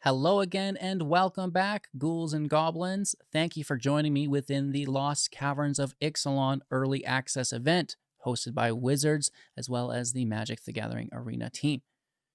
Hello again and welcome back, ghouls and goblins. Thank you for joining me within the Lost Caverns of Ixilan early access event hosted by Wizards as well as the Magic the Gathering Arena team.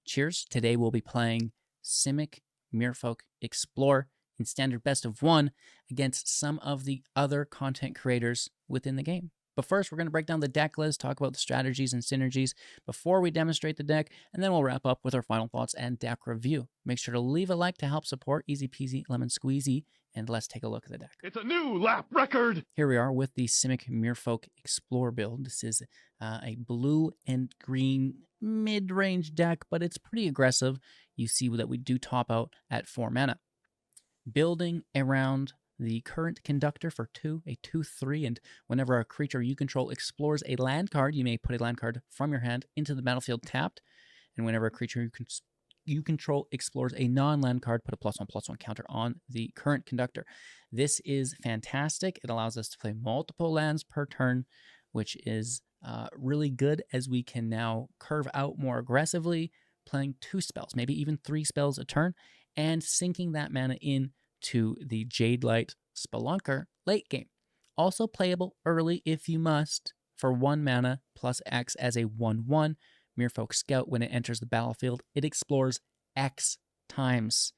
Cheers. Today we'll be playing Simic Merfolk Explore in standard best of one against some of the other content creators within the game. But first, we're going to break down the deck list, talk about the strategies and synergies before we demonstrate the deck, and then we'll wrap up with our final thoughts and deck review. Make sure to leave a like to help support. Easy peasy, lemon squeezy, and let's take a look at the deck. It's a new lap record! Here we are with the Simic Merfolk Explore build. This is a blue and green mid-range deck, but it's pretty aggressive. You see that we do top out at 4 mana. Building around the current conductor for 2, a 2/3, and whenever a creature you control explores a land card, you may put a land card from your hand into the battlefield tapped, and whenever a creature you control explores a non-land card, put a +1/+1 counter on the current conductor. This is fantastic. It allows us to play multiple lands per turn, which is really good as we can now curve out more aggressively, playing 2 spells, maybe even 3 spells a turn, and sinking that mana in to the Jade Light Spelunker late game. Also playable early if you must for 1 mana plus X as a 1/1. Merfolk Scout, when it enters the battlefield, it explores X times,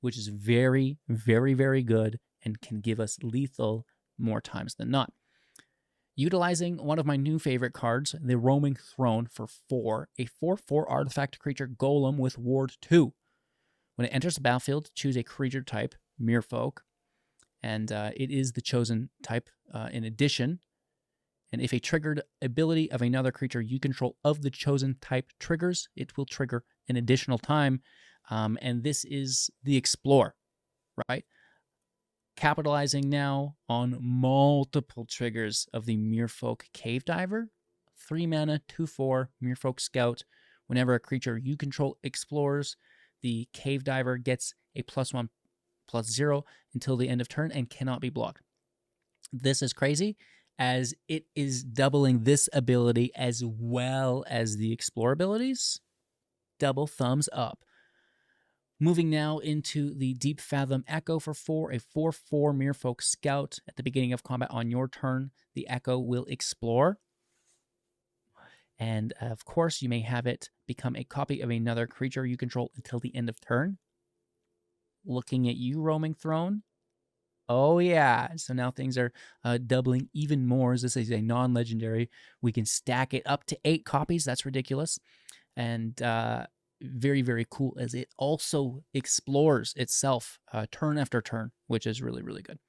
which is very, very, very good and can give us lethal more times than not. Utilizing one of my new favorite cards, the Roaming Throne for 4, a 4/4 artifact creature golem with Ward 2. When it enters the battlefield, choose a creature type, Merfolk, and it is the chosen type in addition. And if a triggered ability of another creature you control of the chosen type triggers, it will trigger an additional time. And this is the Explore, right? Capitalizing now on multiple triggers of the Merfolk Cave Diver. 3 mana, 2/4, Merfolk Scout. Whenever a creature you control explores, the Cave Diver gets a +1/+0 until the end of turn and cannot be blocked. This is crazy, as it is doubling this ability as well as the Explore abilities. Double thumbs up. Moving now into the Deepfathom Echo for 4, a 4/4 Merfolk Scout. At the beginning of combat on your turn, the Echo will explore. And of course, you may have it become a copy of another creature you control until the end of turn. Looking at you, Roaming Throne. Oh, yeah. So now things are doubling even more, as this is a non-legendary. We can stack it up to 8 copies. That's ridiculous. And very, very cool, as it also explores itself turn after turn, which is really, really good.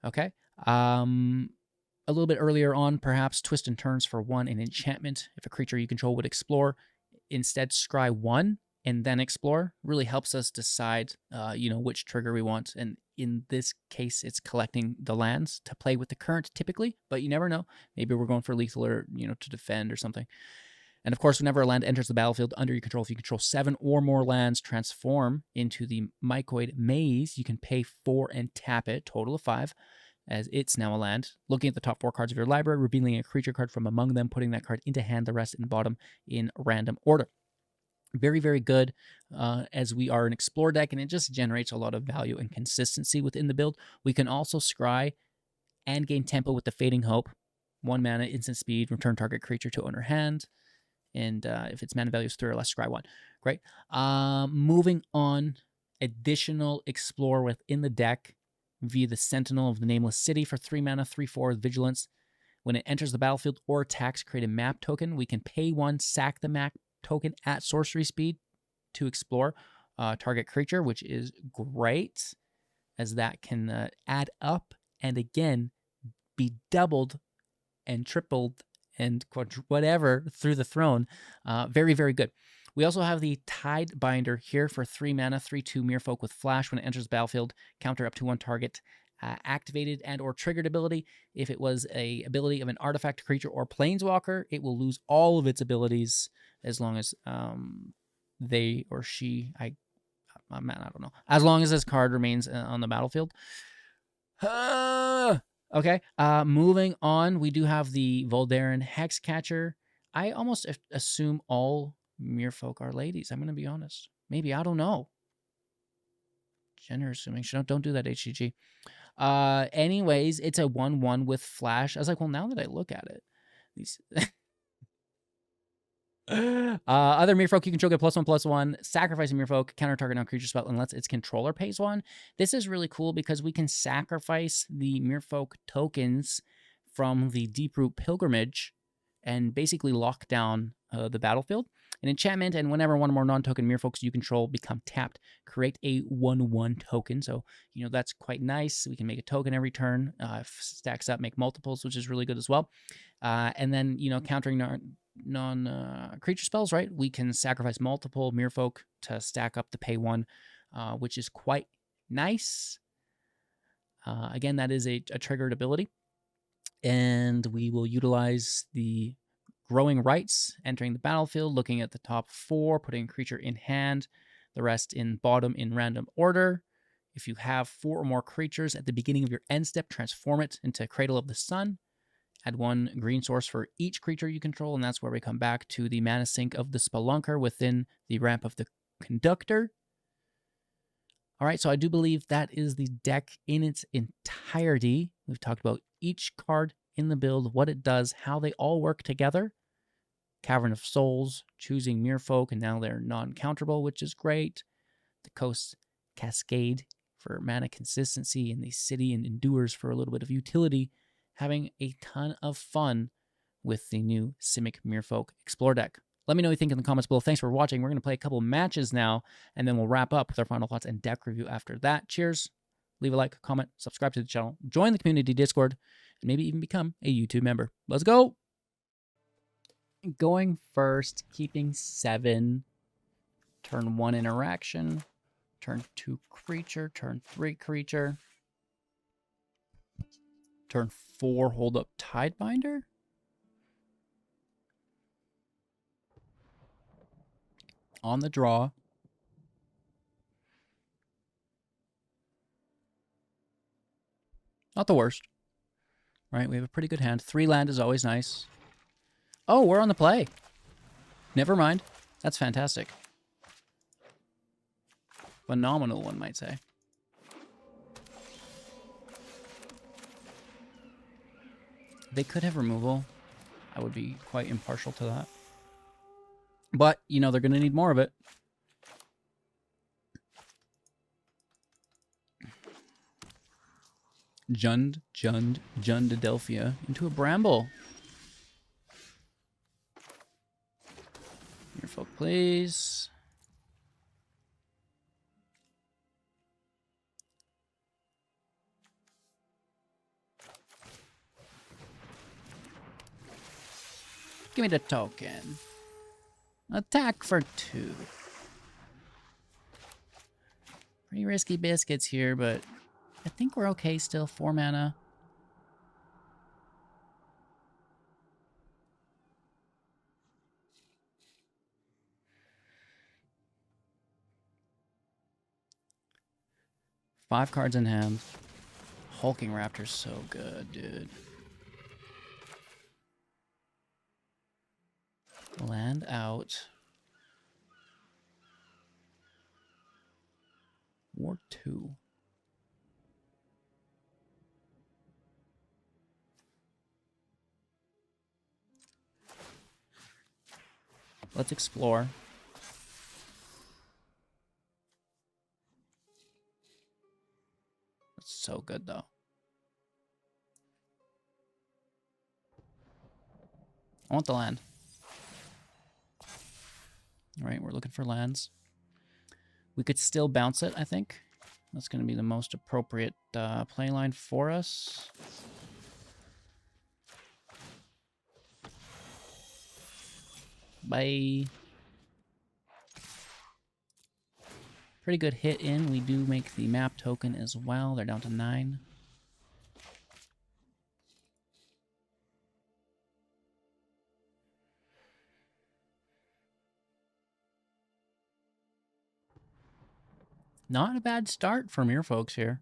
Okay. A little bit earlier on, perhaps Twist and Turns for 1, an enchantment. If a creature you control would explore, instead scry 1 and then explore. Really helps us decide, which trigger we want. And in this case, it's collecting the lands to play with the current typically, but you never know. Maybe we're going for lethal or, to defend or something. And of course, whenever a land enters the battlefield under your control, if you control 7 or more lands, transform into the Mycoid Maze. You can pay 4 and tap it, total of 5. As it's now a land. Looking at the top 4 cards of your library, revealing a creature card from among them, putting that card into hand, the rest in bottom in random order. Very, very good, as we are an Explore deck, and it just generates a lot of value and consistency within the build. We can also scry and gain tempo with the Fading Hope. 1 mana, instant speed, return target creature to owner hand. And if its mana value is 3 or less, scry 1. Great. Moving on, additional Explore within the deck via the Sentinel of the Nameless City for 3 mana, 3/4 Vigilance. When it enters the battlefield or attacks, create a map token. We can pay 1, sack the map token at sorcery speed to explore target creature, which is great, as that can add up and again be doubled and tripled and whatever through the throne. Very, very good. We also have the Tide Binder here for 3 mana, 3/2 Merfolk with Flash. When it enters the battlefield, counter up to 1 target activated and or triggered ability. If it was a ability of an artifact creature or planeswalker, it will lose all of its abilities as long as they or she, I don't know, as long as this card remains on the battlefield. Okay, moving on, we do have the Voldaren Hexcatcher. I almost assume all Merfolk are ladies. I'm going to be honest. Maybe, I don't know. Gender assuming. Don't do that, HGG. Anyways, it's a 1/1 with flash. I was like, well, now that I look at it, these other Merfolk you control get +1/+1. Sacrificing Merfolk, counter target non-creature spell unless its controller pays 1. This is really cool because we can sacrifice the Merfolk tokens from the Deeproot Pilgrimage and basically lock down the battlefield. An enchantment, and whenever one or more non-token Merfolks you control become tapped, create a 1/1 token. So, that's quite nice. We can make a token every turn. If stacks up, make multiples, which is really good as well. And then, countering non-creature spells, right? We can sacrifice multiple Merfolk to stack up to pay 1, which is quite nice. Again, that is a triggered ability. And we will utilize the Growing Rights, entering the battlefield, looking at the top 4, putting a creature in hand, the rest in bottom in random order. If you have 4 or more creatures at the beginning of your end step, transform it into Cradle of the Sun. Add 1 green source for each creature you control, and that's where we come back to the mana sink of the Spelunker within the ramp of the Conductor. All right, so I do believe that is the deck in its entirety. We've talked about each card in the build, what it does, how they all work together. Cavern of Souls, choosing Merfolk, and now they're non-counterable, which is great. The Coast Cascade for mana consistency, and the City and Endures for a little bit of utility. Having a ton of fun with the new Simic Merfolk Explore deck. Let me know what you think in the comments below. Thanks for watching. We're going to play a couple matches now, and then we'll wrap up with our final thoughts and deck review after that. Cheers. Leave a like, comment, subscribe to the channel, join the community Discord, and maybe even become a YouTube member. Let's go! Going first, keeping 7. Turn 1 interaction. Turn 2 creature. Turn 3 creature. Turn 4 hold up Tidebinder. On the draw. Not the worst. Right, we have a pretty good hand. 3 land is always nice. Oh, we're on the play. Never mind. That's fantastic. Phenomenal, one might say. They could have removal. I would be quite impartial to that. But, they're going to need more of it. Jundadelphia into a Bramble. Merfolk, please. Give me the token. Attack for 2. Pretty risky biscuits here, but I think we're okay still. 4 mana. Five cards in hand. Hulking Raptor's so good, dude. Land out. War 2. Let's explore. That's so good, though. I want the land. All right, we're looking for lands. We could still bounce it, I think. That's going to be the most appropriate play line for us. Bye. Pretty good hit in. We do make the map token as well. They're down to 9. Not a bad start for Merfolks here.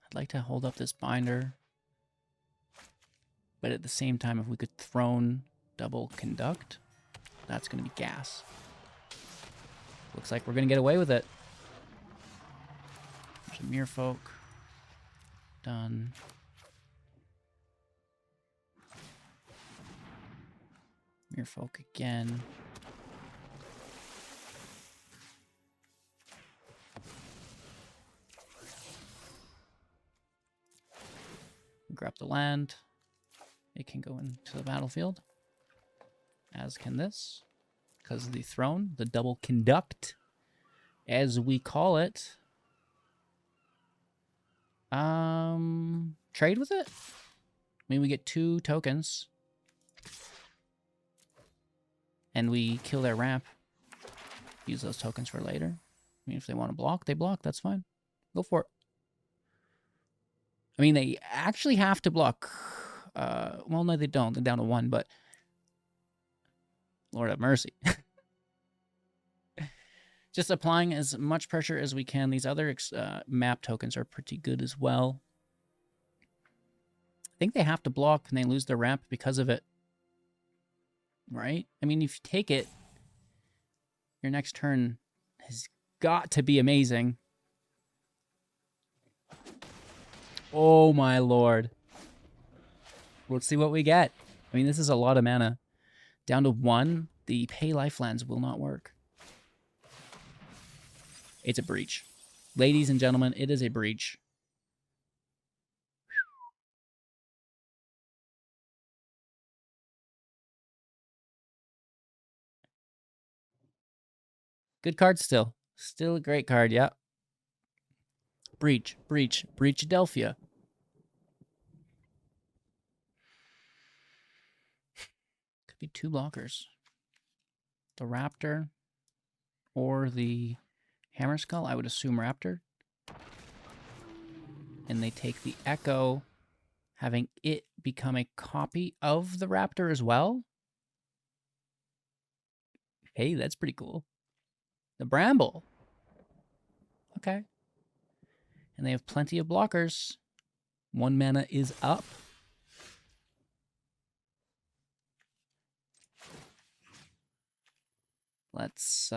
I'd like to hold up this binder. But at the same time, if we could throne Double Conduct. That's going to be gas. Looks like we're going to get away with it. There's a Merfolk. Done. Merfolk again. Grab the land. It can go into the battlefield. As can this. Because of the throne. The double conduct. As we call it. Trade with it? I mean, we get 2 tokens. And we kill their ramp. Use those tokens for later. I mean, if they want to block, they block. That's fine. Go for it. I mean, they actually have to block. Well, no, they don't. They're down to 1, but... Lord have mercy. Just applying as much pressure as we can. These other map tokens are pretty good as well. I think they have to block and they lose their ramp because of it. Right? I mean, if you take it, your next turn has got to be amazing. Oh my lord. Let's see what we get. I mean, this is a lot of mana. Down to 1, the pay lifelines will not work. It's a breach. Ladies and gentlemen, it is a breach. Good card still. Still a great card, yeah. Breach, breach, Breachadelphia. Could be 2 blockers. The Raptor or the Hammer Skull. I would assume Raptor. And they take the Echo, having it become a copy of the Raptor as well. Hey, that's pretty cool. The Bramble. Okay. And they have plenty of blockers. 1 mana is up. Let's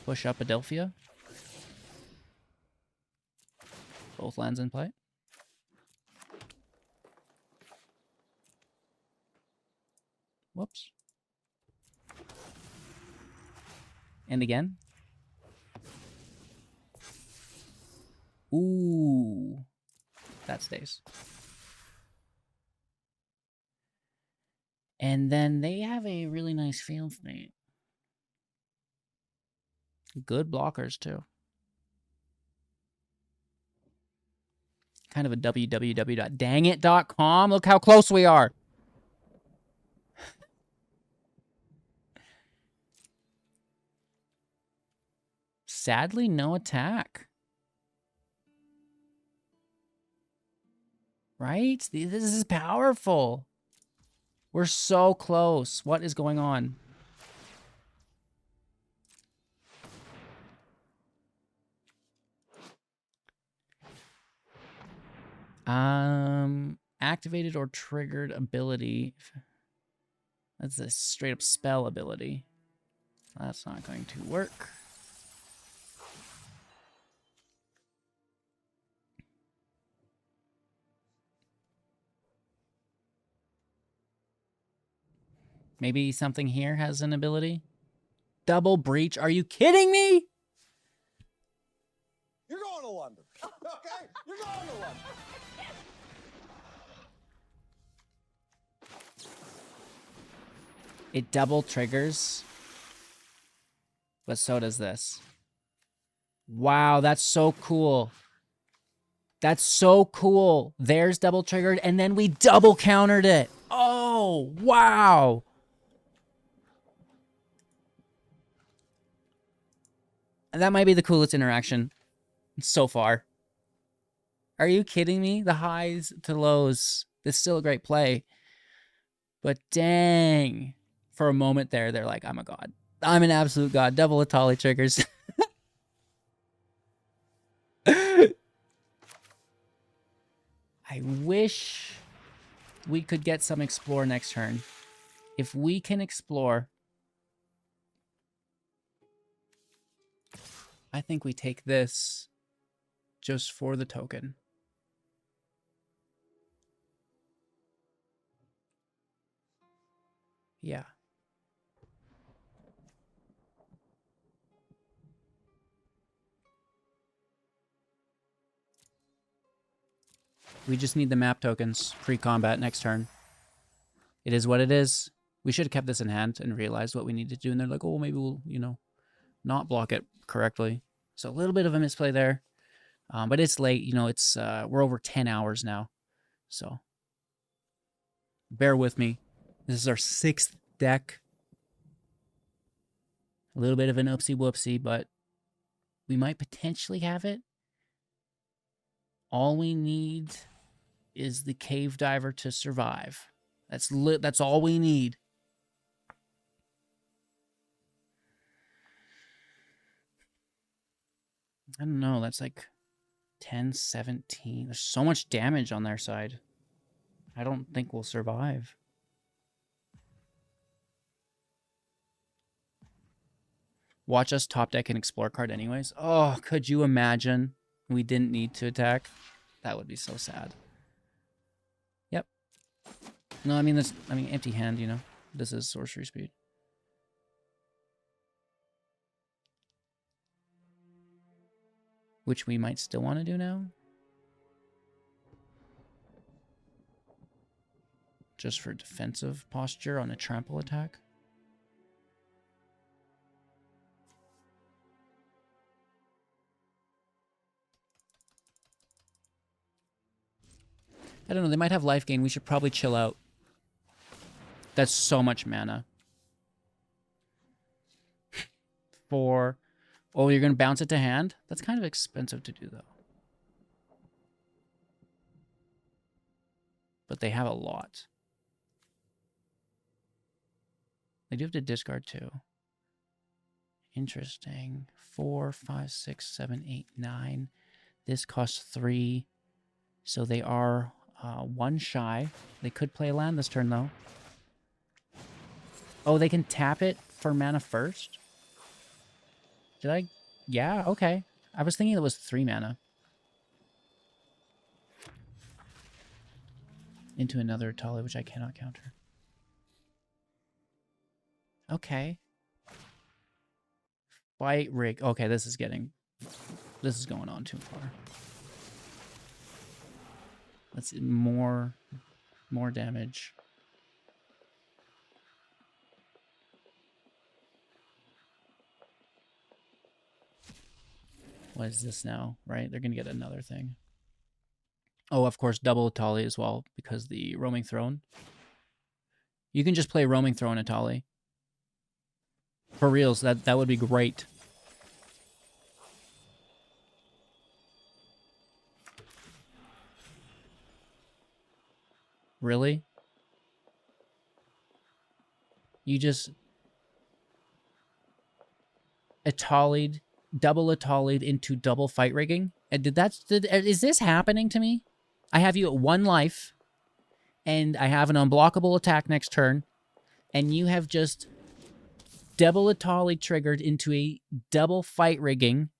push up Adelphia. Both lands in play. Whoops. And again. Ooh. That stays. And then they have a really nice field state. Good blockers, too. Kind of a www.dangit.com. Look how close we are. Sadly, no attack. Right? This is powerful. We're so close. What is going on? Activated or triggered ability. That's a straight up spell ability. That's not going to work. Maybe something here has an ability. Double breach. Are you kidding me? You're going to London. Okay? You're going to London. It double triggers. But so does this. Wow, that's so cool. That's so cool. There's double triggered, and then we double countered it. Oh, wow. That might be the coolest interaction so far. Are you kidding me? The highs to lows. It's still a great play. But dang. For a moment there, they're like, I'm a god. I'm an absolute god. Double Atali triggers. I wish we could get some Explore next turn. If we can explore, I think we take this just for the token. Yeah. We just need the map tokens pre-combat next turn. It is what it is. We should have kept this in hand and realized what we need to do. And they're like, oh, maybe we'll, you know, not block it correctly. So a little bit of a misplay there. But it's late. You know, it's we're over 10 hours now. So bear with me. This is our 6th deck. A little bit of an oopsie whoopsie, but we might potentially have it. All we need is the cave diver to survive. That's all we need. I don't know. That's like 10, 17. There's so much damage on their side. I don't think we'll survive. Watch us top deck an explore card anyways. Oh, could you imagine we didn't need to attack? That would be so sad. Yep. No, I mean empty hand, you know. This is sorcery speed. Which we might still want to do now. Just for defensive posture on a trample attack. I don't know, they might have life gain. We should probably chill out. That's so much mana. For... Oh, you're going to bounce it to hand? That's kind of expensive to do, though. But they have a lot. They do have to discard, too. Interesting. 4, 5, 6, 7, 8, 9. This costs 3. So they are 1 shy. They could play a land this turn, though. Oh, they can tap it for mana first? Did I? Yeah, okay. I was thinking it was 3 mana. Into another Tali, which I cannot counter. Okay. Fight rig. Okay, this is going on too far. Let's see, more damage. What is this now, right? They're going to get another thing. Oh, of course, double Tali as well, because the Roaming Throne. You can just play Roaming Throne at Tali. For reals, that would be great. Really? You just Atali'd, double Atali'd into double fight rigging? And is this happening to me? I have you at 1 life, and I have an unblockable attack next turn, and you have just double Atali triggered into a double fight rigging.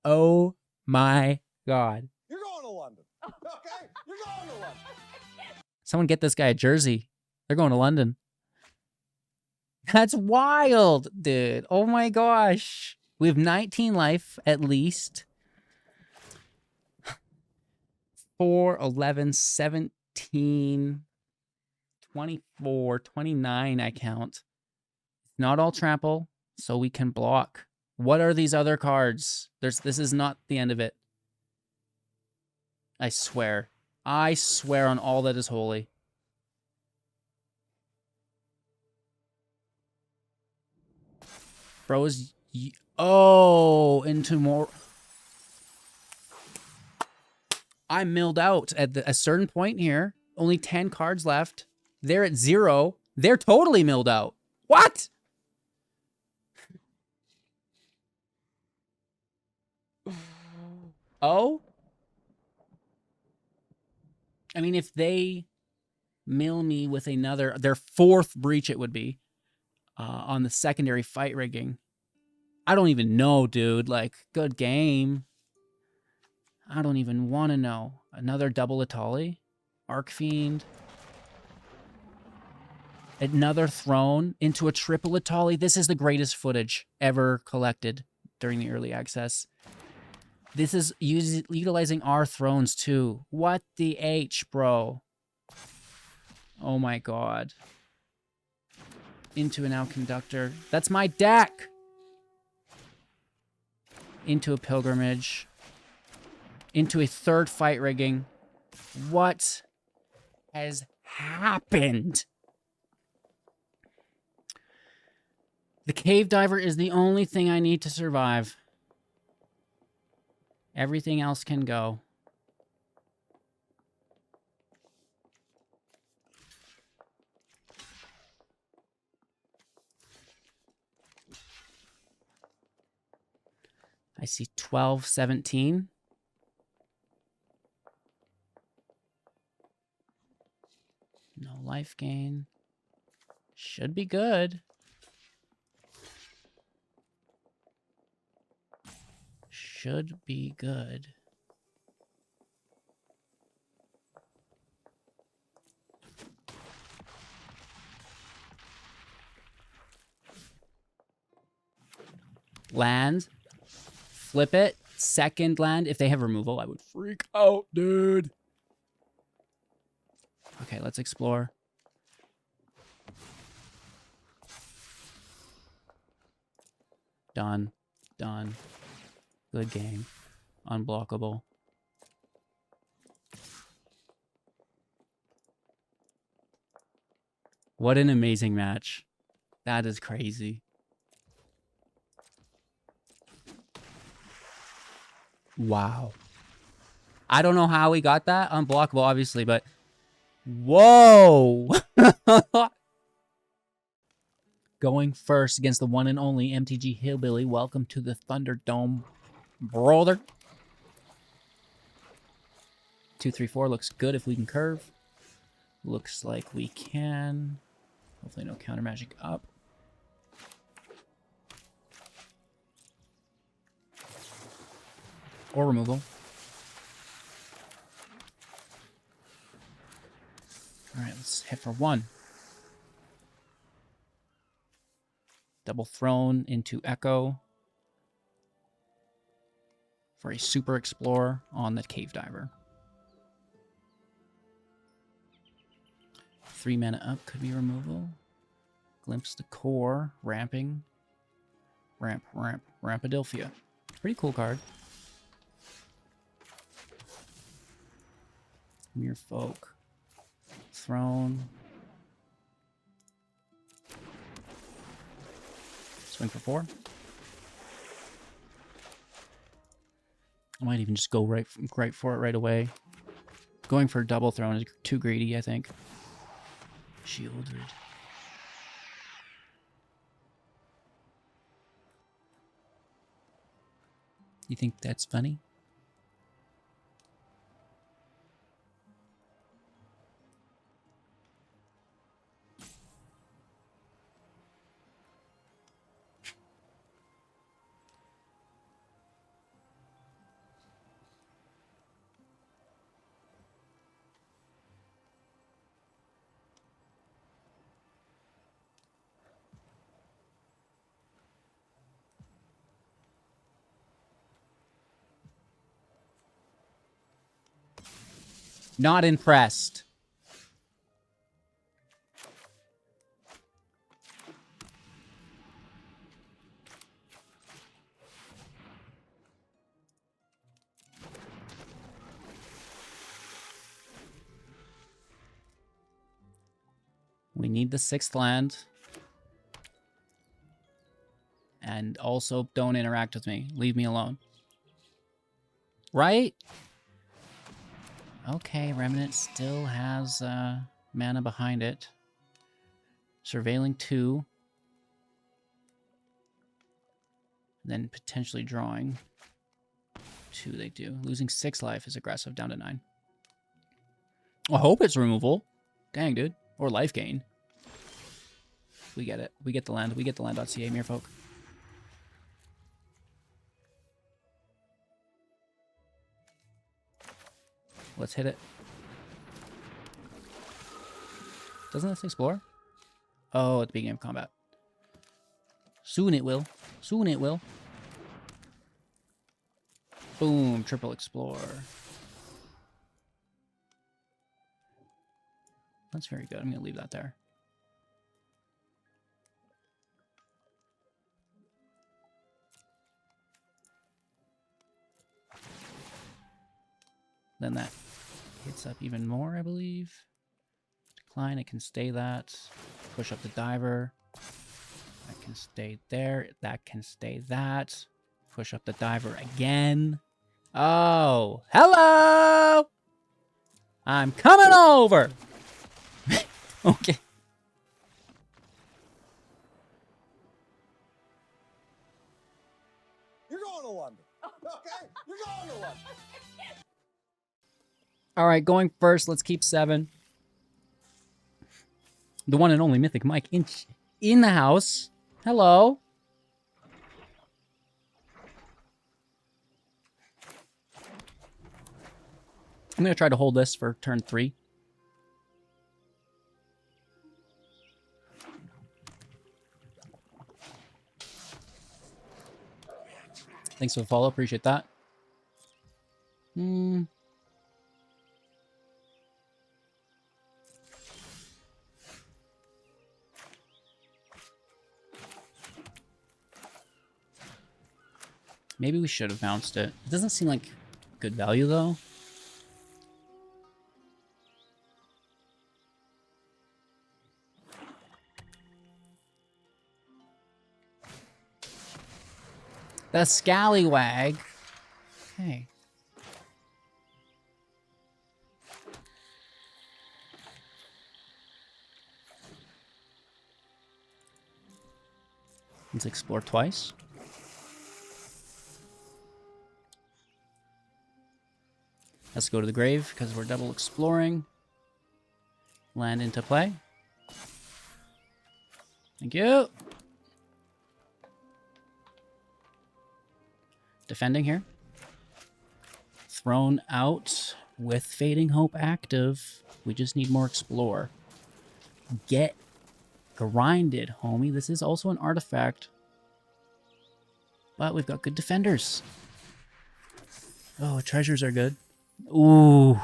Oh my god. You're going to London. Okay? You're going to London. Someone get this guy a jersey. They're going to London. That's wild, dude. Oh my gosh. We have 19 life at least. 4, 11, 17, 24, 29 I count. Not all trample, so we can block. What are these other cards? This is not the end of it. I swear. I swear on all that is holy. Bro is... Oh, into more... I milled out at a certain point here. Only 10 cards left. They're at 0. They're totally milled out. What? Oh? I mean, if they mill me with another, their 4th breach it would be, on the secondary fight rigging. I don't even know, dude. Like, good game. I don't even want to know. Another double Atali? Arcfiend. Another throne into a triple Atali. This is the greatest footage ever collected during the early access. This is utilizing our thrones too. What the H, bro? Oh my god. Into an outconductor. That's my deck! Into a pilgrimage. Into a 3rd fight rigging. What has happened? The cave diver is the only thing I need to survive. Everything else can go. I see 12, 17. No life gain. Should be good. Should be good. Land. Flip it. 2nd land. If they have removal, I would freak out, dude. Okay, let's explore. Done. Done. Good game. Unblockable. What an amazing match. That is crazy. Wow. I don't know how we got that. Unblockable, obviously, but... Whoa! Going first against the one and only MTG Hillbilly. Welcome to the Thunderdome, brother. 2, 3, 4 looks good if we can curve. Looks like we can. Hopefully no counter magic up. Or removal. Alright, let's hit for 1. Double Throne into Echo. For a Super Explorer on the Cave Diver. 3 mana up could be removal. Glimpse the Core. Ramping. Rampadelphia. Pretty cool card. Merfolk. Throne. Swing for 4. I might even just go right for it right away. Going for double throne is too greedy, I think. Shielded. You think that's funny? Not impressed. We need the 6th land. And also, don't interact with me. Leave me alone. Right? Okay, Remnant still has mana behind it. Surveilling 2. Then potentially drawing 2 they do. Losing 6 life is aggressive, down to 9. I hope it's removal. Dang, dude. Or life gain. We get it. We get the land. We get the land.ca, Merfolk. Let's hit it. Doesn't this explore? Oh, at the beginning of combat. Soon it will. Soon it will. Boom. Triple explore. That's very good. I'm going to leave that there. Then that hits up even more, I believe. Decline, it can stay that. Push up the diver. That can stay there. That can stay that. Push up the diver again. Oh, hello! I'm coming over! Okay. You're going to London. Okay? You're going to London. All right, going first. Let's keep 7. The one and only Mythic Mike in the house. Hello. I'm going to try to hold this for turn 3. Thanks for the follow. Appreciate that. Maybe we should have bounced it. It doesn't seem like good value, though. The Scallywag. Okay. Let's explore twice. Let's go to the grave because we're double exploring. Land into play. Thank you. Defending here. Thrown out with Fading Hope active. We just need more explore. Get grinded, homie. This is also an artifact. But we've got good defenders. Oh, treasures are good. Ooh.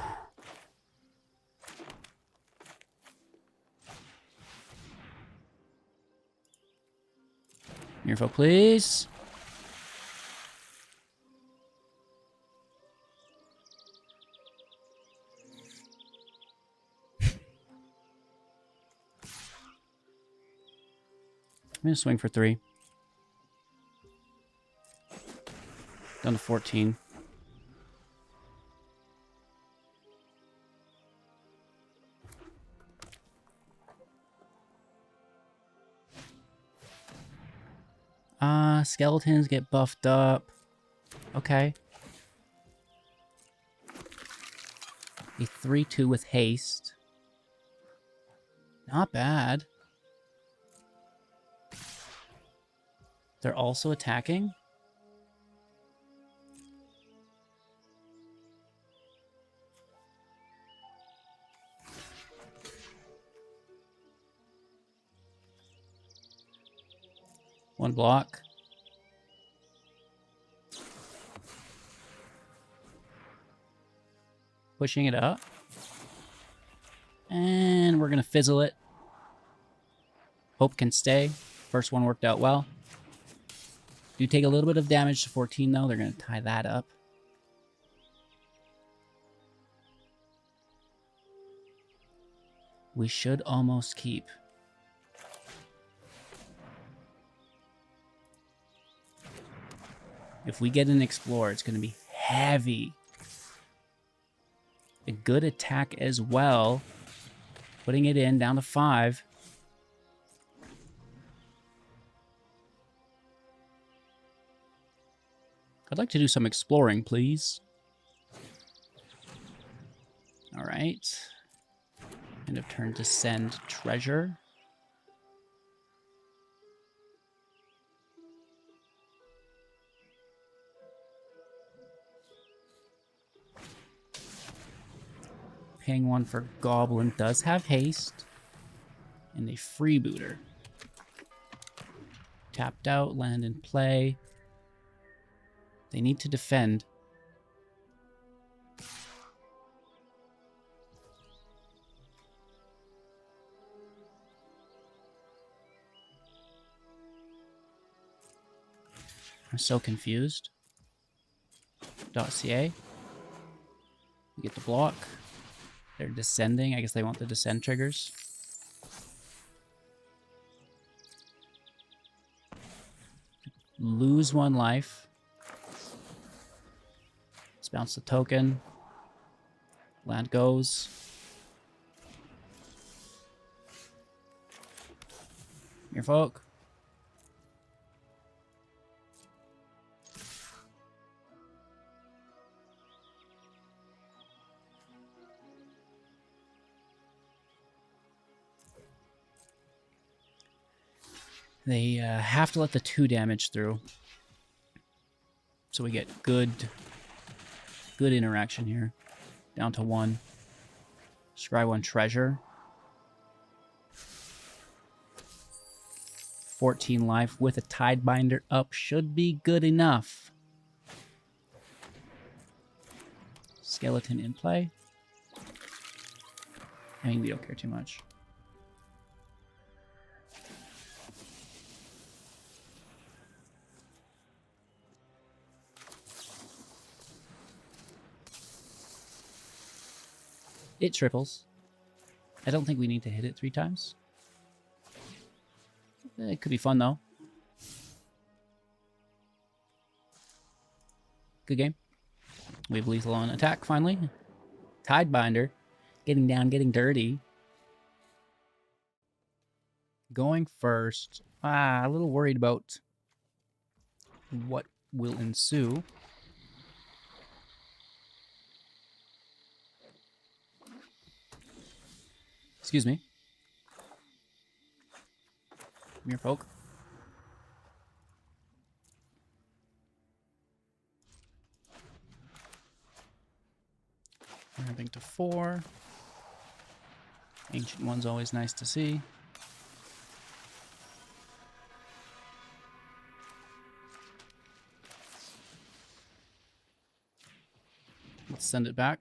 Merfolk, please. I'm going to swing for 3. Down to 14. Skeletons get buffed up. Okay. A 3/2 with haste. Not bad. They're also attacking? One block. Pushing it up. And we're going to fizzle it. Hope can stay. First one worked out well. Do take a little bit of damage to 14, though. They're going to tie that up. We should almost keep. If we get an Explorer, it's going to be heavy. A good attack as well. Putting it in, down to 5. I'd like to do some exploring, please. All right. End of turn, descend treasure. Paying 1 for Goblin does have haste. And a freebooter. Tapped out, land in play. They need to defend. I'm so confused. .ca. We get the block. They're descending. I guess they want the descend triggers. Lose 1 life. Let's bounce the token. Land goes. Merfolk. They have to let the 2 damage through. So we get good interaction here. Down to 1. Scry 1 treasure. 14 life with a Tidebinder up should be good enough. Skeleton in play. I mean, we don't care too much. It triples. I don't think we need to hit it 3 times. It could be fun, though. Good game. We have lethal on attack, finally. Tidebinder. Getting down, getting dirty. Going first. A little worried about what will ensue. Excuse me. Merfolk. Ramping to 4. Ancient One's always nice to see. Let's send it back.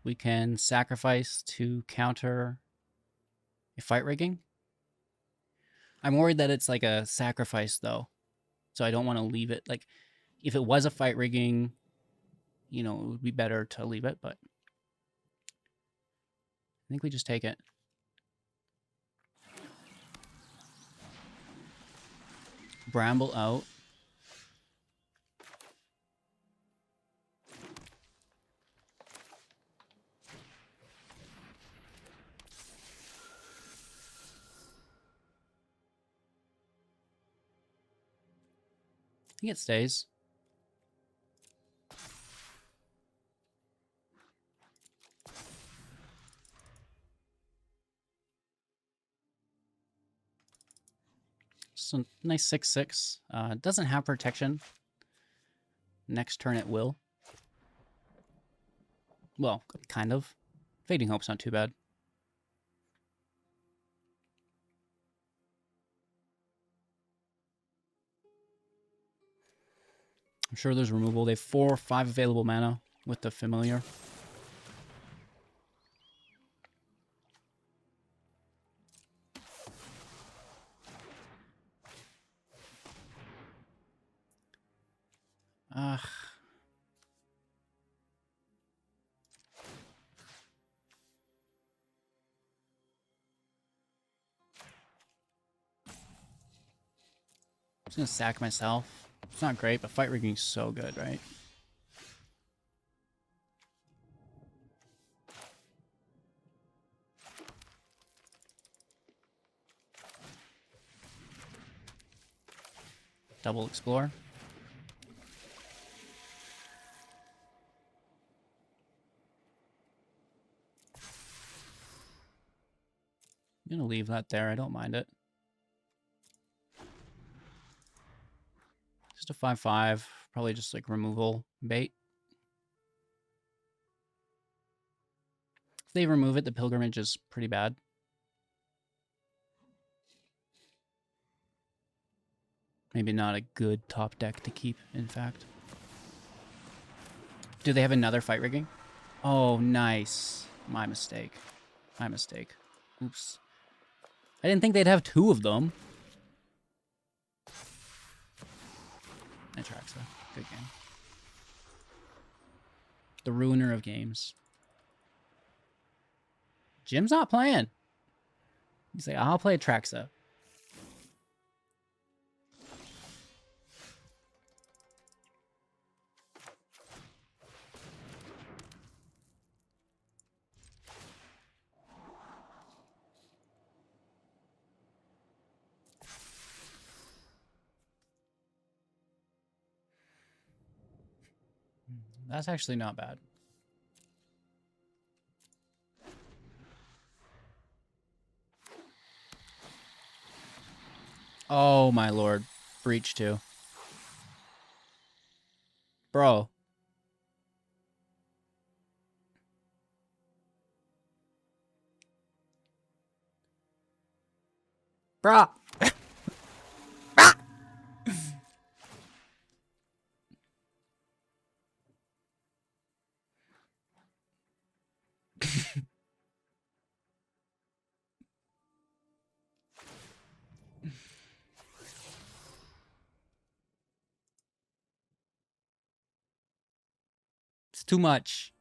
We can sacrifice to counter a fight rigging. I'm worried that it's like a sacrifice, though. So I don't want to leave it. Like, if it was a fight rigging, you know, it would be better to leave it, but I think we just take it. Bramble out. I think it stays. So nice 6/6. Doesn't have protection. Next turn it will. Well, kind of. Fading Hope's not too bad. I'm sure there's removal. They have 4 or 5 available mana with the familiar. Ugh. I'm just gonna sack myself. It's not great, but fight rigging is so good, right? Double explore. I'm gonna leave that there. I don't mind it. Just a 5/5. Probably just like removal bait. If they remove it, the pilgrimage is pretty bad. Maybe not a good top deck to keep, in fact. Do they have another fight rigging? Oh, nice. My mistake. My mistake. Oops. I didn't think they'd have 2 of them. Atraxa. Good game. The ruiner of games. Jim's not playing. He's like, I'll play Atraxa. That's actually not bad. Oh, my lord. Breach 2. Bro. Bruh. It's too much.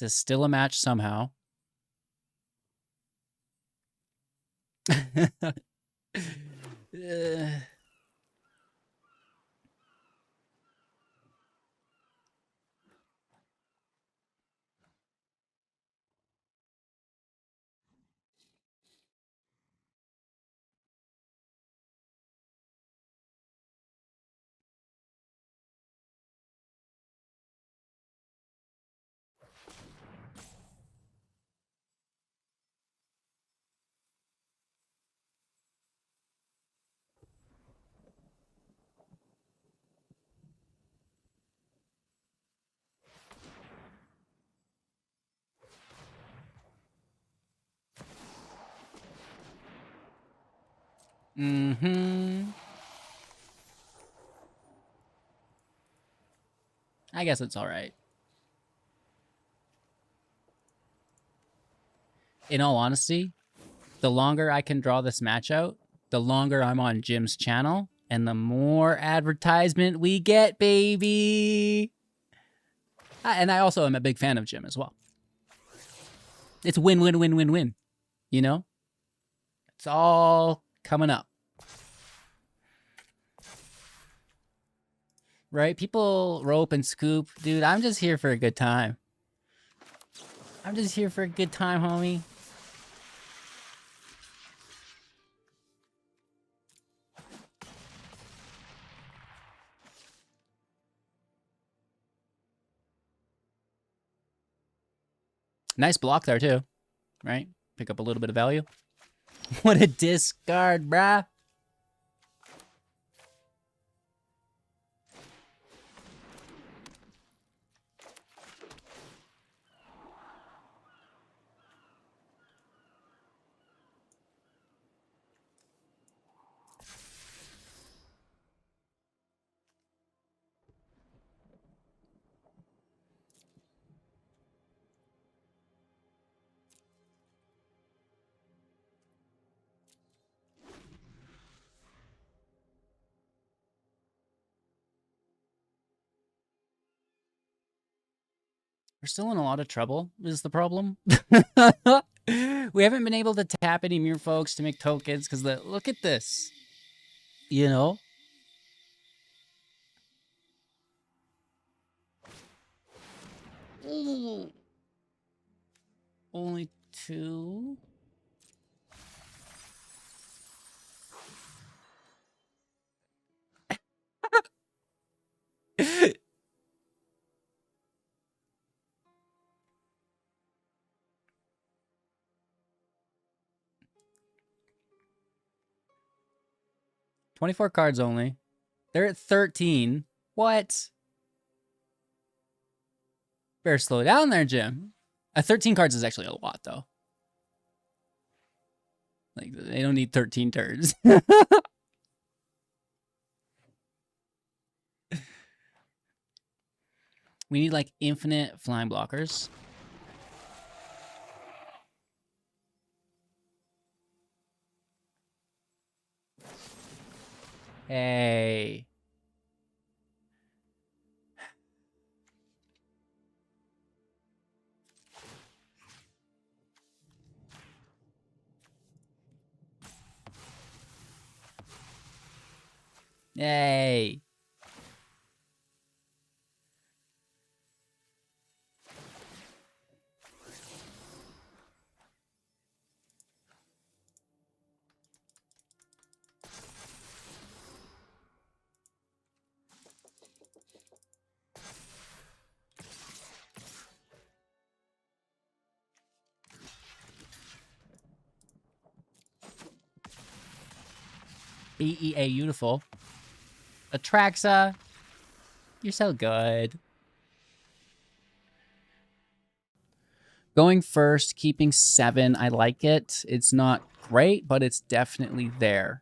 It's still a match somehow. Mm-hmm. I guess it's all right. In all honesty, the longer I can draw this match out, the longer I'm on Jim's channel, and the more advertisement we get, baby. And I also am a big fan of Jim as well. It's win, win, win, win, win. You know? It's all coming up. Right? People rope and scoop. Dude, I'm just here for a good time. I'm just here for a good time, homie. Nice block there, too. Right? Pick up a little bit of value. What a discard, bruh. We're still in a lot of trouble, is the problem. We haven't been able to tap any Merfolks to make tokens, because look at this. You know? Ooh. Only 2? $24 cards only. They're at 13. What? Better slow down there, Jim. 13 cards is actually a lot, though. Like, they don't need 13 turns. We need, like, infinite flying blockers. Hey. Yay. BEA beautiful. Atraxa. You're so good. Going first, keeping 7. I like it. It's not great, but it's definitely there.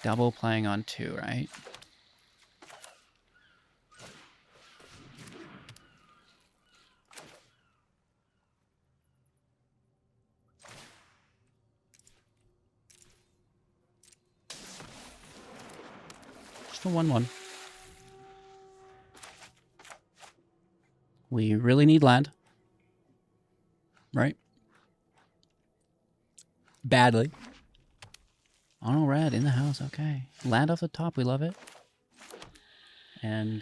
Double playing on 2, right? Just a 1/1. We really need land. Right? Badly. Mono red in the house, okay. Land off the top, we love it. And,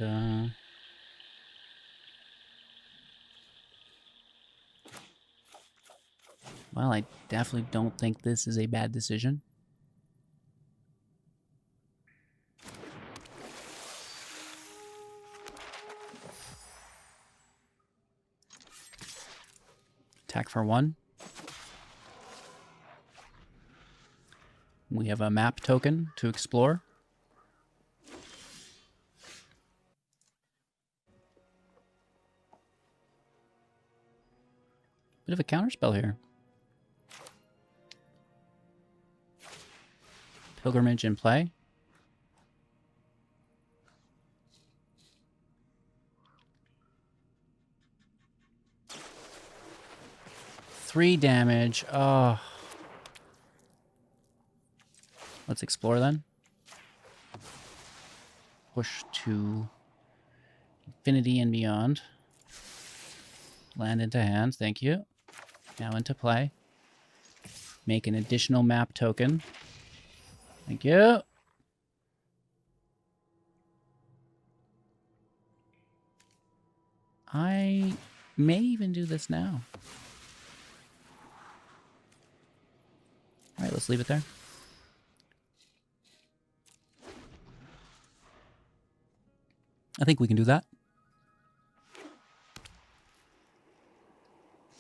well, I definitely don't think this is a bad decision. Attack for 1. We have a map token to explore. Bit of a counterspell here. Pilgrimage in play. Three damage. Oh. Let's explore then. Push to infinity and beyond. Land into hand. Thank you. Now into play. Make an additional map token. Thank you. I may even do this now. All right, let's leave it there. I think we can do that.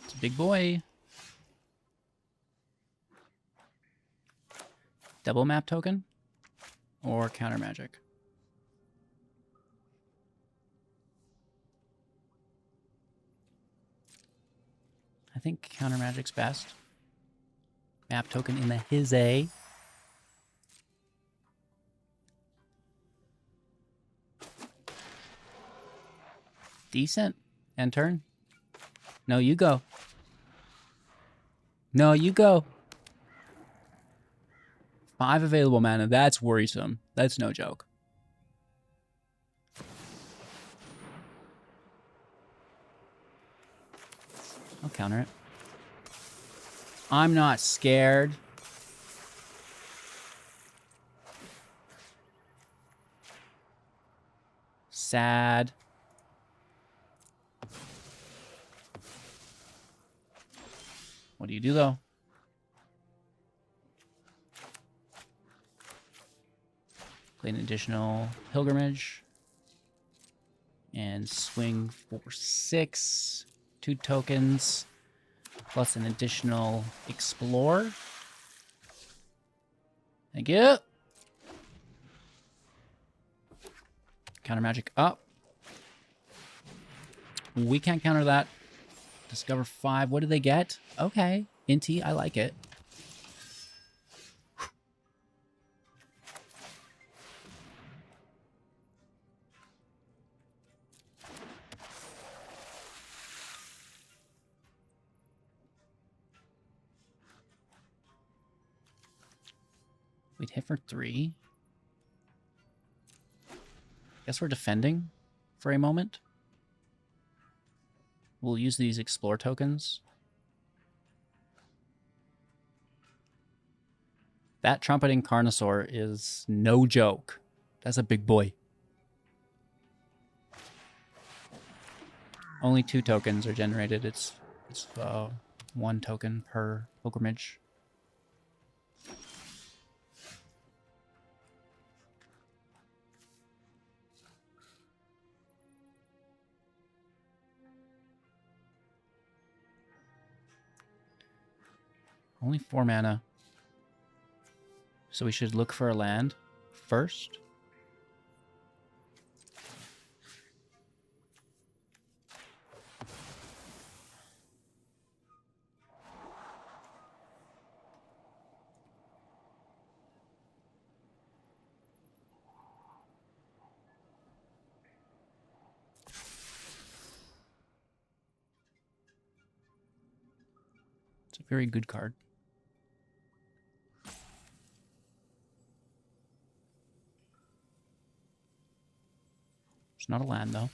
It's a big boy. Double map token or counter magic? I think counter magic's best. Map token in the his A. Decent. End turn. No, you go. No, you go. 5 available mana. That's worrisome. That's no joke. I'll counter it. I'm not scared. Sad. What do you do, though? Play an additional Pilgrimage. And swing for 6. 2 tokens. Plus an additional Explore. Thank you. Counter magic up. We can't counter that. Discover 5. What do they get? Okay. Inty, I like it. We'd hit for 3. Guess we're defending for a moment. We'll use these Explore tokens. That Trumpeting Carnosaur is no joke. That's a big boy. Only 2 tokens are generated. It's 1 token per pilgrimage. Only 4 mana. So we should look for a land first. It's a very good card. It's not a land, though.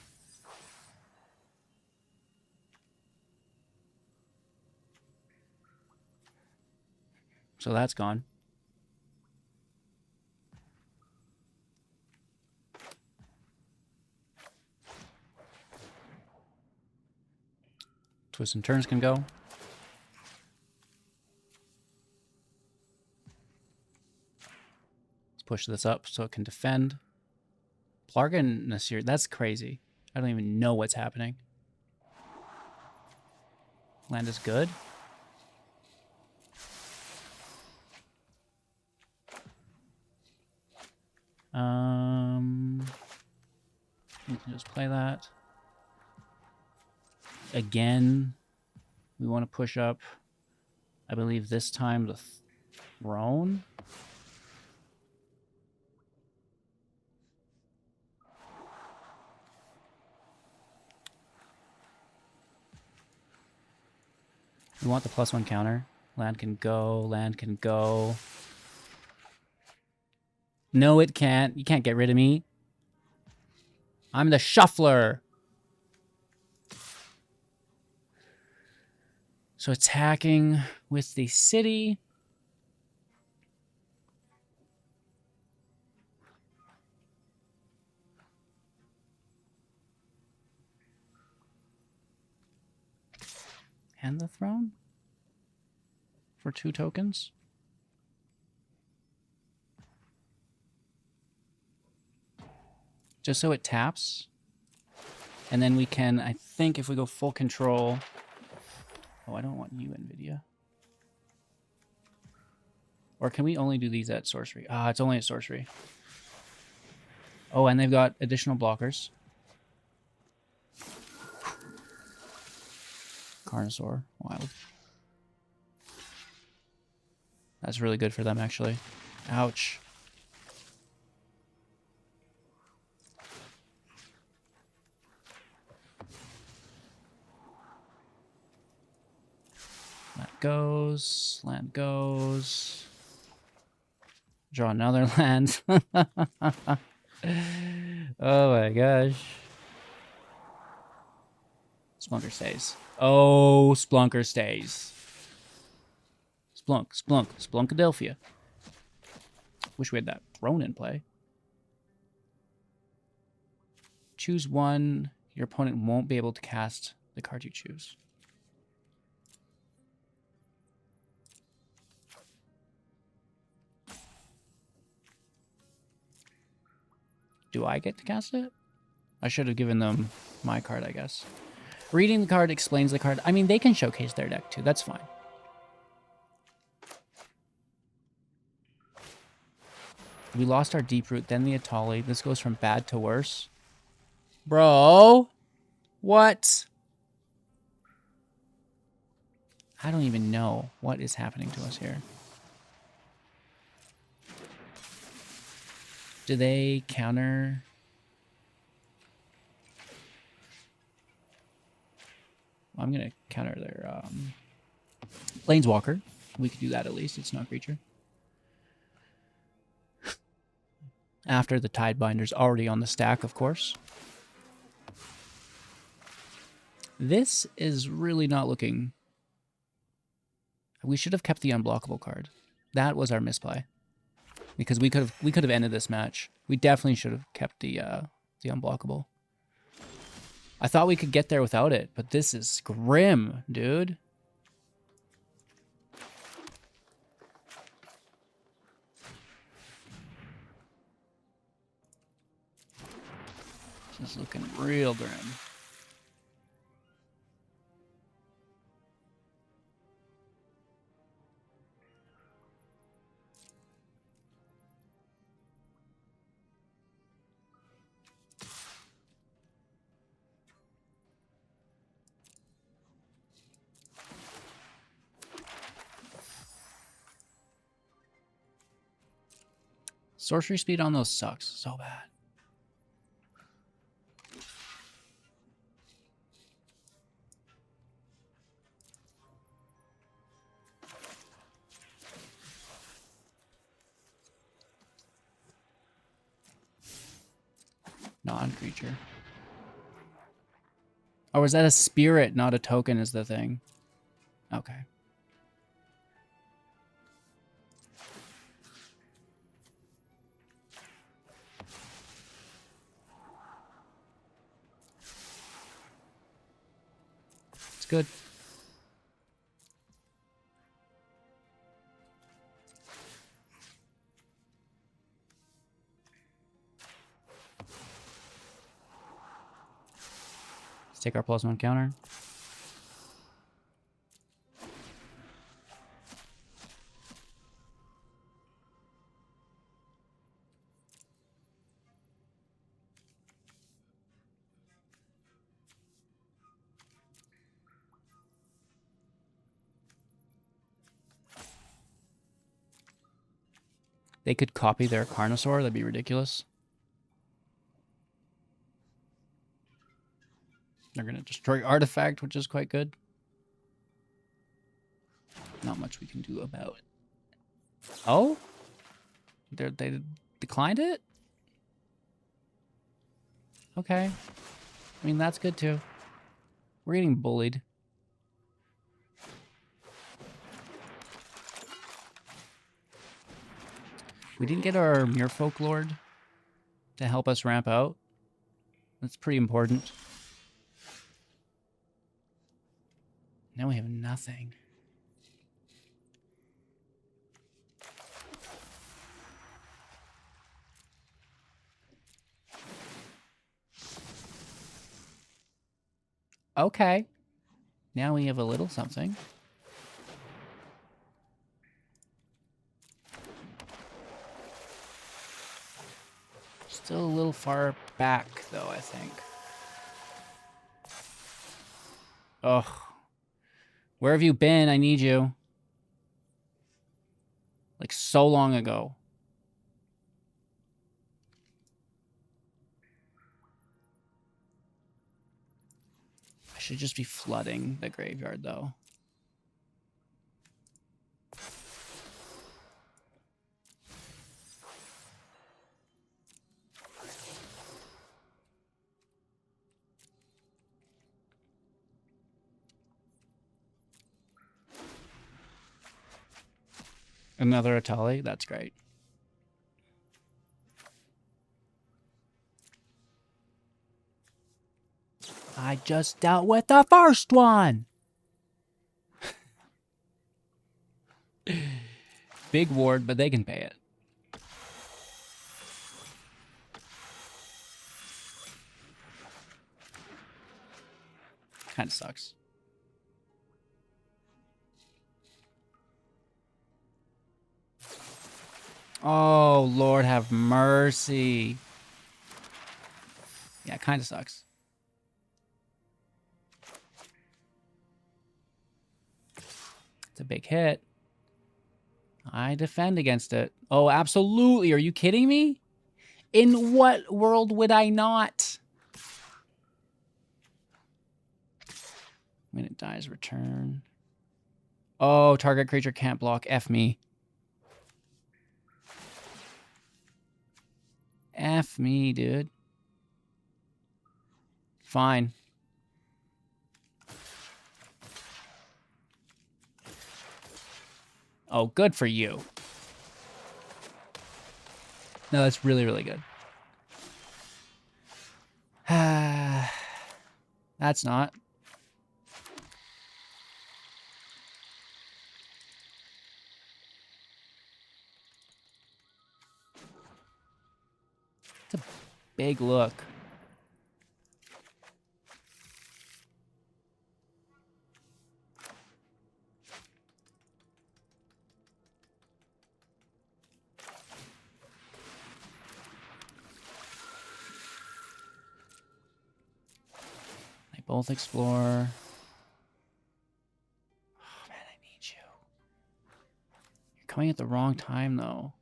So that's gone. Twists and turns can go. Let's push this up so it can defend. Plargan Nasir, that's crazy. I don't even know what's happening. Land is good. We can just play that. Again, we want to push up, I believe this time, the throne. We want the +1 counter. Land can go, land can go. No, it can't. You can't get rid of me. I'm the shuffler. So attacking with the city. And the throne for 2 tokens. Just so it taps. And then we can, I think if we go full control. Oh, I don't want you, NVIDIA. Or can we only do these at sorcery? Ah, it's only at sorcery. Oh, and they've got additional blockers. Carnosaur, wild. That's really good for them, actually. Ouch. goes. Land goes. Draw another land. Oh my gosh. Splunker stays. Oh, Splunker stays. Splunkadilphia. Wish we had that throne in play. Choose one. Your opponent won't be able to cast the card you choose. Do I get to cast it? I should have given them my card, I guess. Reading the card explains the card. I mean, they can showcase their deck too. That's fine. We lost our Deeproot, then the Atali. This goes from bad to worse. Bro, what? I don't even know what is happening to us here. Do they counter? I'm going to counter their Planeswalker. We could do that at least. It's not creature. After the Tidebinder's already on the stack, of course. This is really not looking... We should have kept the unblockable card. That was our misplay. Because we could have ended this match. We definitely should have kept the unblockable. I thought we could get there without it, but this is grim, dude. This is looking real grim. Sorcery speed on those sucks so bad. Non-creature. Or was that a spirit, not a token is the thing? Okay. It's good. Let's take our +1 counter. They could copy their Carnosaur. That'd be ridiculous. They're going to destroy Artifact, which is quite good. Not much we can do about it. Oh? They declined it? Okay. I mean, that's good too. We're getting bullied. We didn't get our Merfolk Lord to help us ramp out. That's pretty important. Now we have nothing. Okay. Now we have a little something. Still a little far back, though, I think. Ugh. Where have you been? I need you. Like, so long ago. I should just be flooding the graveyard, though. Another Atali. That's great. I just dealt with the first one. Big ward, but they can pay it. Kind of sucks. Oh, Lord have mercy. Yeah, kind of sucks. It's a big hit. I defend against it. Oh, absolutely. Are you kidding me? In what world would I not? When it dies, return. Oh, target creature can't block. F me. F me, dude. Fine. Oh, good for you. No, that's really, really good. That's not. It's a big look. They both explore. Oh, man, I need you. You're coming at the wrong time, though.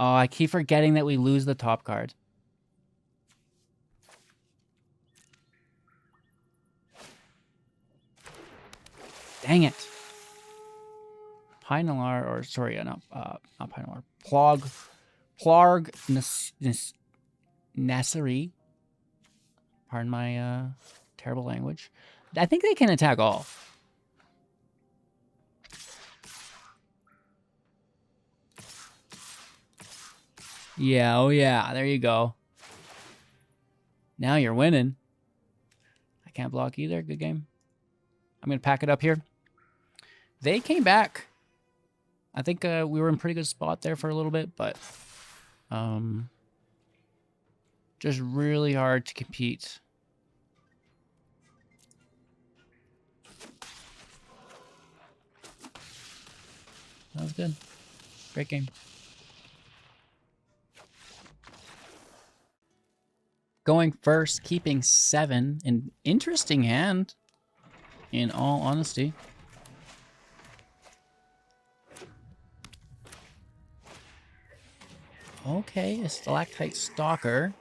Oh, I keep forgetting that we lose the top card. Dang it. Pinelar, or sorry, not Pinelar. Plarg Nasseri. Pardon my terrible language. I think they can attack all. Yeah, oh yeah, there you go. Now you're winning. I can't block either. Good game. I'm going to pack it up here. They came back. I think we were in pretty good spot there for a little bit, but just really hard to compete. That was good. Great game. Going first, keeping 7. An interesting hand, in all honesty. Okay, a Stalactite Stalker.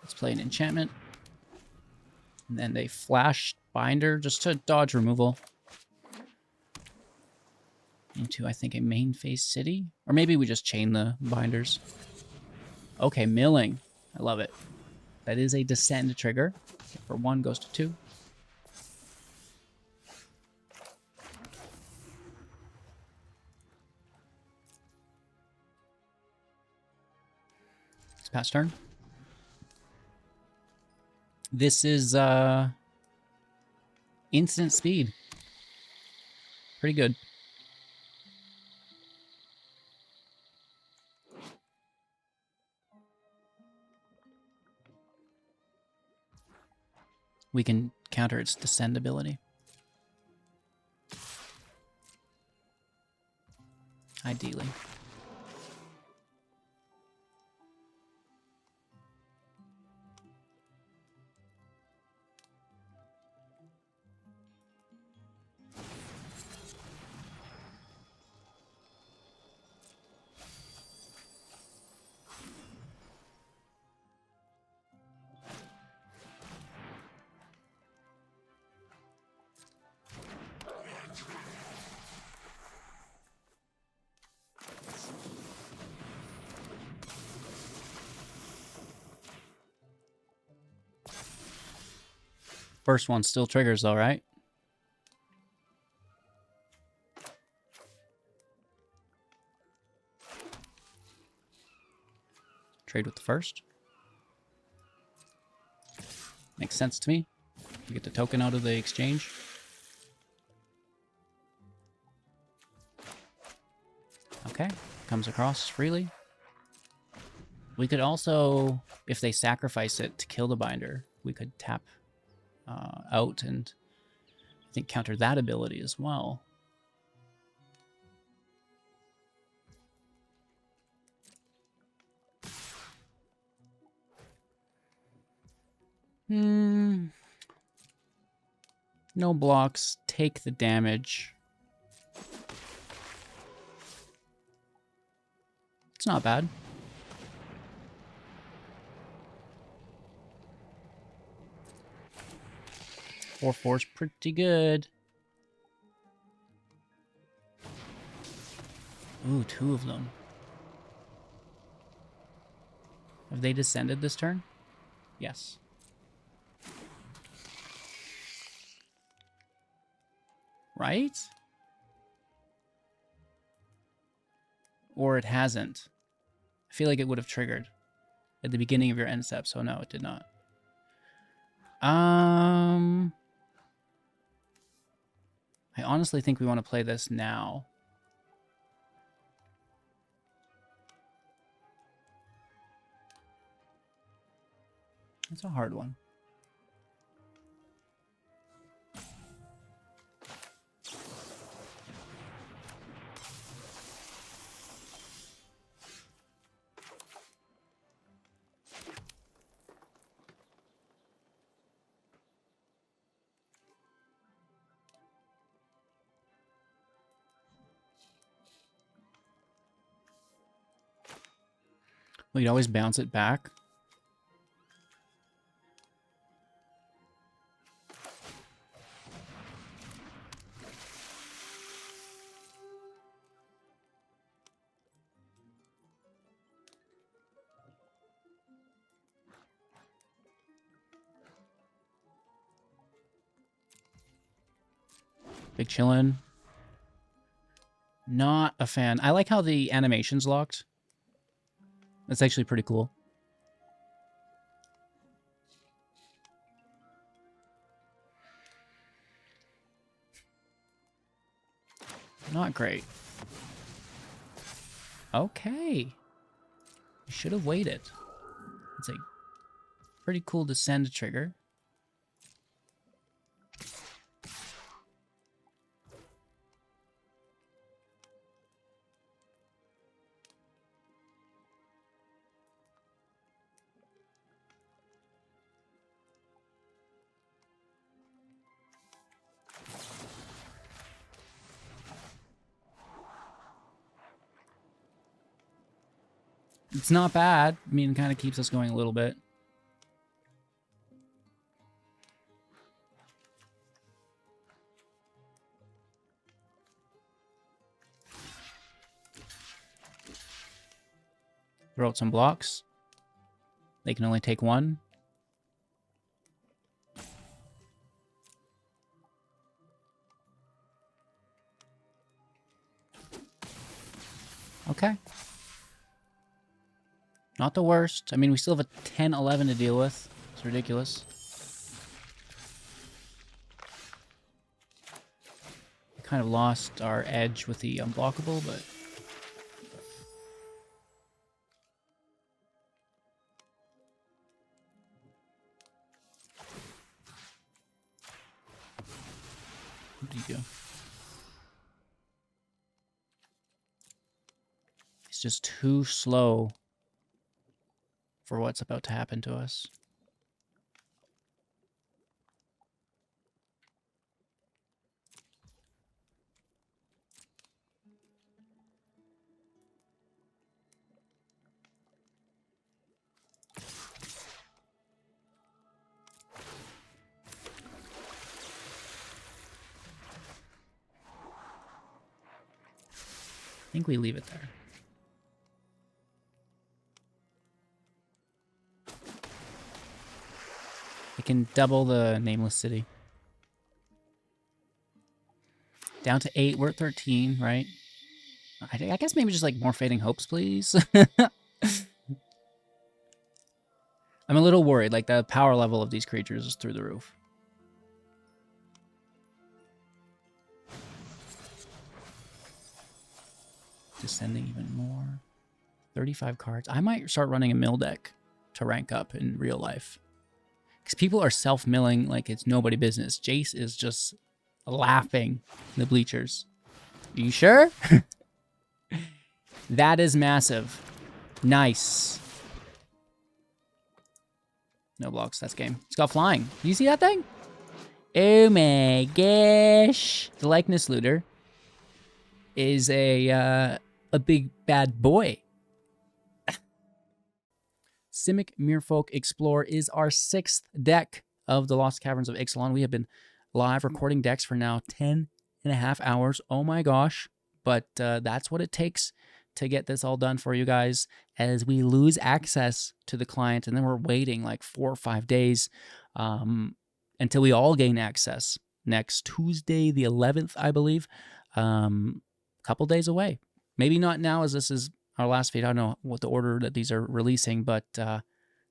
Let's play an enchantment. And then they flash Binder just to dodge removal. Into, I think, a main phase city? Or maybe we just chain the binders. Okay, milling. I love it. That is a descend trigger. For 1 goes to 2. It's pass turn. This is instant speed. Pretty good. We can counter its descend ability. Ideally. First one still triggers though, right? Trade with the first. Makes sense to me. You get the token out of the exchange. Okay, comes across freely. We could also, if they sacrifice it to kill the binder, we could tap out and I think counter that ability as well. No blocks, take the damage. It's not bad. 4/4's pretty good. Ooh, 2 of them. Have they descended this turn? Yes. Right? Or it hasn't. I feel like it would have triggered at the beginning of your end step, so no, it did not. I honestly think we want to play this now. It's a hard one. We could always bounce it back. Big chillin'. Not a fan. I like how the animation's locked. That's actually pretty cool. Not great. Okay. You should have waited. It's a pretty cool descend trigger. It's not bad. I mean, it kind of keeps us going a little bit. Throw out some blocks. They can only take one. Okay. Not the worst. I mean, we still have a 10-11 to deal with. It's ridiculous. We kind of lost our edge with the unblockable, but... What do you do? It's just too slow for what's about to happen to us. I think we leave it there. can double the nameless city. Down to 8. We're at 13, right? I guess maybe just like more Fading Hopes, please. I'm a little worried. Like the power level of these creatures is through the roof. Descending even more. 35 cards. I might start running a mill deck to rank up in real life. Because people are self-milling like it's nobody business. Jace is just laughing in the bleachers. Are you sure? That is massive. Nice. No blocks. That's game. It's got flying. Do you see that thing? Oh my gosh. The likeness looter is a big bad boy. Simic Merfolk Explorer is our 6th deck of the Lost Caverns of Ixilan. We have been live recording decks for now 10.5 hours. Oh my gosh. But that's what it takes to get this all done for you guys, as we lose access to the client, and then we're waiting like 4 or 5 days until we all gain access next Tuesday, the 11th, I believe. Couple days away. Maybe not now, as this is our last feed. I don't know what the order that these are releasing, but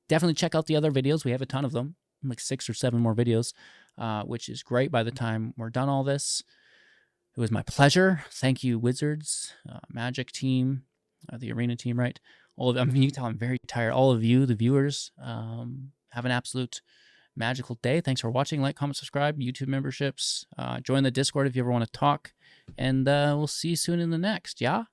definitely check out the other videos. We have a ton of them, like 6 or 7 more videos, which is great by the time we're done all this. It was my pleasure. Thank you, Wizards, Magic team, the Arena team, right? All of them. I mean, you can tell I'm very tired. All of you, the viewers, have an absolute magical day. Thanks for watching. Like, comment, subscribe, YouTube memberships. Join the Discord if you ever want to talk. And we'll see you soon in the next. Yeah?